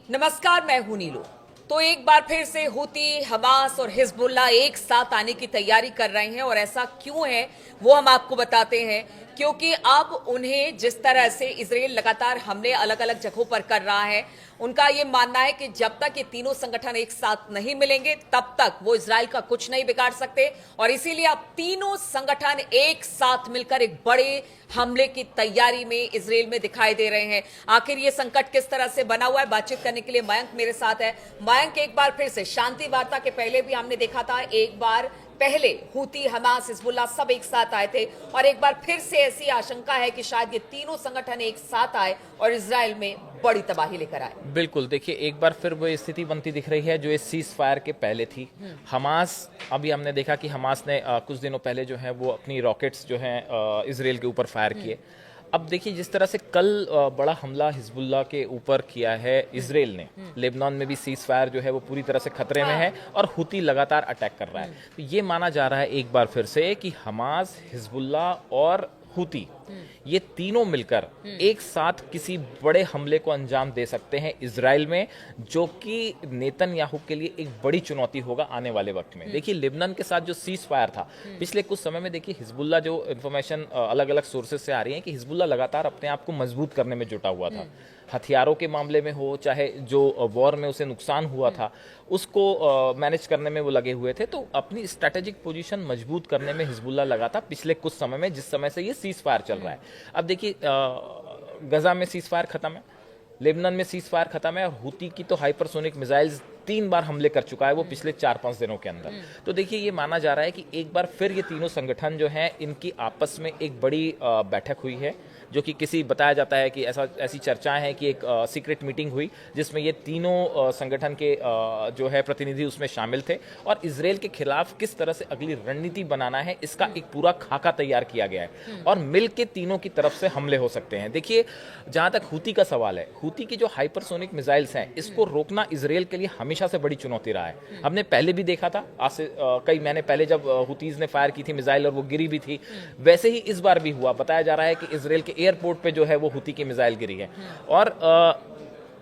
नमस्कार, मैं हूं नीलू। तो एक बार फिर से हूती, हमास और हिजबुल्लाह एक साथ आने की तैयारी कर रहे हैं और ऐसा क्यों है वो हम आपको बताते हैं। क्योंकि अब उन्हें जिस तरह से इजराइल लगातार हमले अलग अलग जगहों पर कर रहा है, उनका ये मानना है कि जब तक ये तीनों संगठन एक साथ नहीं मिलेंगे तब तक वो इजराइल का कुछ नहीं बिगाड़ सकते। और इसीलिए अब तीनों संगठन एक साथ मिलकर एक बड़े हमले की तैयारी में इजराइल में दिखाई दे रहे हैं। आखिर ये संकट किस तरह से बना हुआ है, बातचीत करने के लिए मयंक मेरे साथ है। मयंक, एक बार फिर से शांति वार्ता के पहले भी हमने देखा था, एक बार पहले हूती, हमास, हिजबुल्लाह सब एक साथ आए थे और एक बार फिर से ऐसी आशंका है कि शायद ये तीनों संगठन एक साथ आए और इजराइल में बड़ी तबाही लेकर आए। बिल्कुल, देखिए एक बार फिर वो स्थिति बनती दिख रही है जो इस सीज फायर के पहले थी। हमास, अभी हमने देखा कि हमास ने कुछ दिनों पहले जो है वो अपनी रॉकेट्स जो हैं इजराइल के ऊपर फायर किए। अब देखिए जिस तरह से कल बड़ा हमला हिजबुल्लाह के ऊपर किया है इजराइल ने, लेबनान में भी सीज फायर जो है वो पूरी तरह से खतरे में है और हुती लगातार अटैक कर रहा है। तो ये माना जा रहा है एक बार फिर से कि हमास, हिजबुल्लाह और हुती ये तीनों मिलकर एक साथ किसी बड़े हमले को अंजाम दे सकते हैं इजराइल में, जो कि नेतन्याहू के लिए एक बड़ी चुनौती होगा आने वाले वक्त में। देखिए लेबनान के साथ जो सीज फायर था पिछले कुछ समय में, देखिए हिजबुल्लाह, जो इन्फॉर्मेशन अलग अलग सोर्सेज से आ रही है कि हिजबुल्लाह लगातार अपने आप को मजबूत करने में जुटा हुआ था। हथियारों के मामले में हो, चाहे जो वॉर में उसे नुकसान हुआ था उसको मैनेज करने में वो लगे हुए थे। तो अपनी स्ट्रेटेजिक पोजीशन मजबूत करने में हिजबुल्लाह लगा था पिछले कुछ समय में, जिस समय से ये सीज फायर चल रहा है। अब देखिए गजा में सीज फायर खत्म है, लेबनान में सीज फायर खत्म है और हुती की तो हाइपरसोनिक मिसाइल्स 3 बार हमले कर चुका है वो पिछले 4-5 दिनों के अंदर। तो देखिए ये माना जा रहा है कि एक बार फिर ये तीनों संगठन जो हैं इनकी आपस में एक बड़ी बैठक हुई है, जो कि बताया जाता है कि ऐसी चर्चाएं हैं कि एक सीक्रेट मीटिंग हुई जिसमें ये तीनों संगठन के जो है प्रतिनिधि उसमें शामिल थे और इजराइल के खिलाफ किस तरह से अगली रणनीति बनाना है इसका एक पूरा खाका तैयार किया गया है और मिल के तीनों की तरफ से हमले हो सकते हैं। देखिए जहां तक हुती का सवाल है, हुती की जो हाइपरसोनिक मिसाइल्स हैं इसको रोकना इजराइल के लिए हमेशा से बड़ी चुनौती रहा है। हमने पहले भी देखा था, आज से कई महीने पहले जब हुतीज ने फायर की थी मिसाइल और वो गिरी भी थी, वैसे ही इस बार भी हुआ। बताया जा रहा है कि इजराइल के एयरपोर्ट पे जो है वो हुती की मिसाइल गिरी है और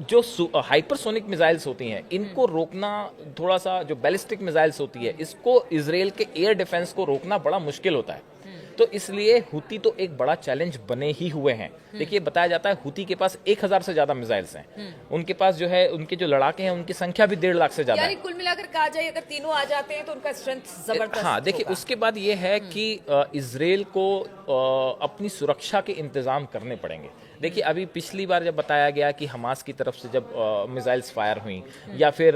जो हाइपरसोनिक मिसाइल्स होती हैं इनको रोकना, थोड़ा सा जो बैलिस्टिक मिसाइल्स होती है इसको इजराइल के एयर डिफेंस को रोकना बड़ा मुश्किल होता है। तो इसलिए हुती तो एक बड़ा चैलेंज बने ही हुए हैं। देखिए बताया जाता है हुती के पास 1000 से ज्यादा मिसाइल्स हैं, उनके पास जो है उनके जो लड़ाके हैं उनकी संख्या भी 1.5 लाख से ज्यादा है। कुल मिलाकर कहा जाए अगर तीनों आ जाते हैं तो उनका स्ट्रेंथ जबरदस्त। हाँ, देखिए उसके बाद ये है कि इजराइल को अपनी सुरक्षा के इंतजाम करने पड़ेंगे। देखिए अभी पिछली बार जब बताया गया कि हमास की तरफ से जब मिसाइल्स फायर हुई या फिर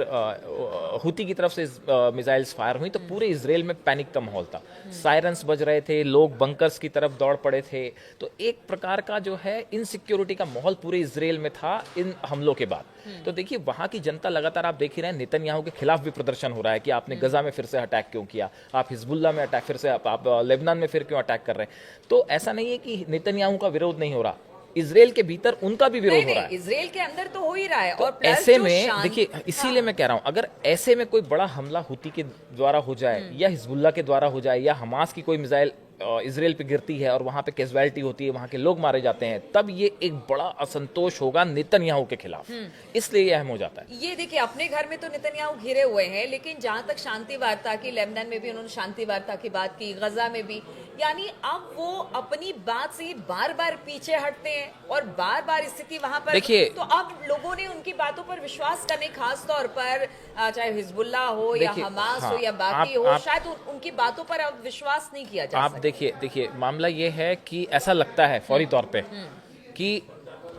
हुती की तरफ से मिसाइल्स फायर हुई तो पूरे इजराइल में पैनिक का माहौल था, सायरन्स बज रहे थे, लोग बंकर्स की तरफ दौड़ पड़े थे। तो एक प्रकार का जो है इनसिक्योरिटी का माहौल पूरे इजराइल में था इन हमलों के बाद। तो देखिए वहां की जनता लगातार, आप देख ही रहे हैं, नेतन्याहू के खिलाफ भी प्रदर्शन हो रहा है कि आपने गजा में फिर से अटैक क्यों किया, आप हिजबुल्लाह में अटैक फिर से आप लेबनान में फिर क्यों अटैक कर रहे हैं। तो ऐसा नहीं है कि नेतन्याहू का विरोध नहीं हो रहा, इजराइल के भीतर उनका भी विरोध हो रहा है, इजराइल के अंदर तो हो ही रहा है। तो और ऐसे में देखिए, इसीलिए मैं कह रहा हूं अगर ऐसे में कोई बड़ा हमला हुती के द्वारा हो जाए या हिजबुल्लाह के द्वारा हो जाए या हमास की कोई मिसाइल इजराइल पे गिरती है और वहां पे कैजुअलिटी होती है, वहां के लोग मारे जाते हैं, तब ये एक बड़ा असंतोष होगा नेतन्याहू के खिलाफ, इसलिए ये अहम हो जाता है। ये देखिए अपने घर में तो नेतन्याहू घिरे हुए हैं, लेकिन जहां तक शांति वार्ता की, लेबनान में भी उन्होंने शांति वार्ता की बात की, गजा में भी, यानी अब वो अपनी बात से बार बार पीछे हटते हैं और बार बार स्थिति वहां पर। देखिए तो अब लोगों ने उनकी बातों पर विश्वास करने, खास तौर पर चाहे हिजबुल्लाह हो या हमास हो या बाकी हो, शायद उनकी बातों पर अब विश्वास नहीं किया जा सकता। देखिए मामला ये है कि ऐसा लगता है फौरी तौर पे कि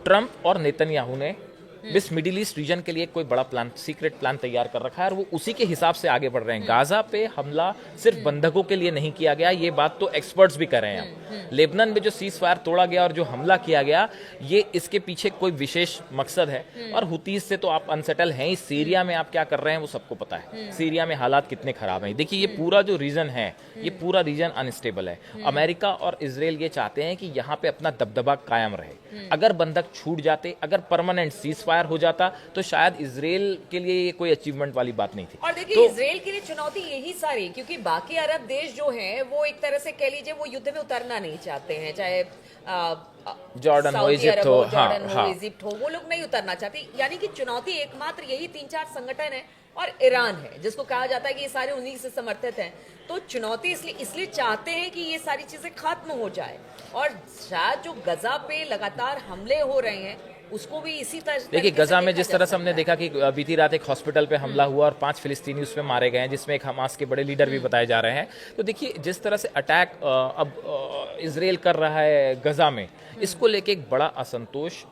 ट्रंप और नेतन्याहू ने इस मिडिल ईस्ट रीजन के लिए कोई बड़ा प्लान, सीक्रेट प्लान तैयार कर रखा है और वो उसी के हिसाब से आगे बढ़ रहे हैं। गाजा पे हमला सिर्फ बंधकों के लिए नहीं किया गया, ये बात तो एक्सपर्ट्स भी कर रहे हैं। लेबनान में जो सीज फायर तोड़ा गया और जो हमला किया गया, ये इसके पीछे कोई विशेष मकसद है। और हुतीज से तो आप अनसेटल हैं ही, सीरिया में आप क्या कर रहे हैं वो सबको पता है, सीरिया में हालात कितने खराब हैं। देखिए ये पूरा जो रीजन है, ये पूरा रीजन अनस्टेबल है। अमेरिका और इजराइल ये चाहते हैं कि यहाँ पे अपना दबदबा कायम रहे। अगर बंधक छूट जाते, अगर परमानेंट सीज फायर फायर हो जाता तो शायद इजराइल के लिए ये कोई अचीवमेंट वाली बात नहीं थी। और देखिए तो इजराइल के लिए चुनौती यही सारी, क्योंकि बाकी अरब देश जो हैं वो एक तरह से कह लीजिए वो युद्ध में उतरना नहीं चाहते हैं, चाहे जॉर्डन हो, सऊदी इजिप्ट अरब हो, जॉर्डन हो, हाँ। इजिप्ट हो, वो लोग नहीं उतरना चाहते। यानी कि चुनौती एकमात्र यही 3-4 संगठन है और ईरान है, जिसको कहा जाता है कि ये सारे उन्हीं से समर्थित हैं। तो चुनौती इसलिए चाहते हैं कि ये सारी चीजें खत्म हो जाए, और शायद जो गजा पे लगातार हमले हो रहे हैं उसको भी इसी तरह देखिए गजा में जिस तरह से हमने देखा कि बीती रात एक हॉस्पिटल पे हमला हुआ और 5 फिलिस्तीनी उसमें मारे गए हैं, जिसमें एक हमास के बड़े लीडर भी बताए जा रहे हैं। तो देखिए जिस तरह से अटैक अब इजराइल कर रहा है गजा में, इसको लेके एक बड़ा असंतोष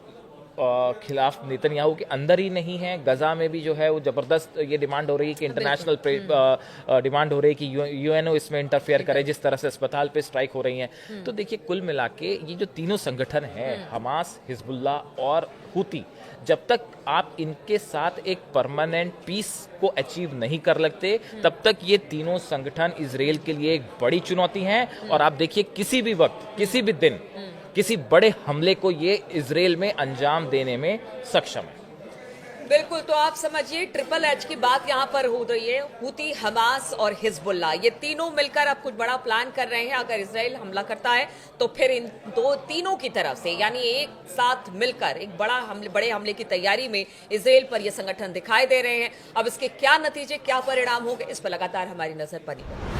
खिलाफ नेतन्याहू के अंदर ही नहीं है, गजा में भी जो है वो जबरदस्त ये डिमांड हो रही है कि इंटरनेशनल डिमांड हो रही है कि यूएनओ इसमें इंटरफेयर करे, जिस तरह से अस्पताल पे स्ट्राइक हो रही हैं। तो देखिए कुल मिला के ये जो तीनों संगठन हैं, हमास, हिजबुल्ला और हुती, जब तक आप इनके साथ एक परमानेंट पीस को अचीव नहीं कर लगते, तब तक ये तीनों संगठन इजराइल के लिए एक बड़ी चुनौती हैं। और आप देखिए किसी भी वक्त, किसी भी दिन, किसी बड़े हमले को ये इजराइल में अंजाम देने में सक्षम है। बिल्कुल, तो आप समझिए ट्रिपल एच की बात यहाँ पर हो रही है। हुती, हमास और हिजबुल्ला, ये तीनों मिलकर अब कुछ बड़ा प्लान कर रहे हैं। अगर इजराइल हमला करता है तो फिर इन तीनों की तरफ से, यानी एक साथ मिलकर एक बड़े हमले की तैयारी में इजराइल पर ये संगठन दिखाई दे रहे हैं। अब इसके क्या नतीजे, क्या परिणाम होंगे, इस पर लगातार हमारी नजर बनी है।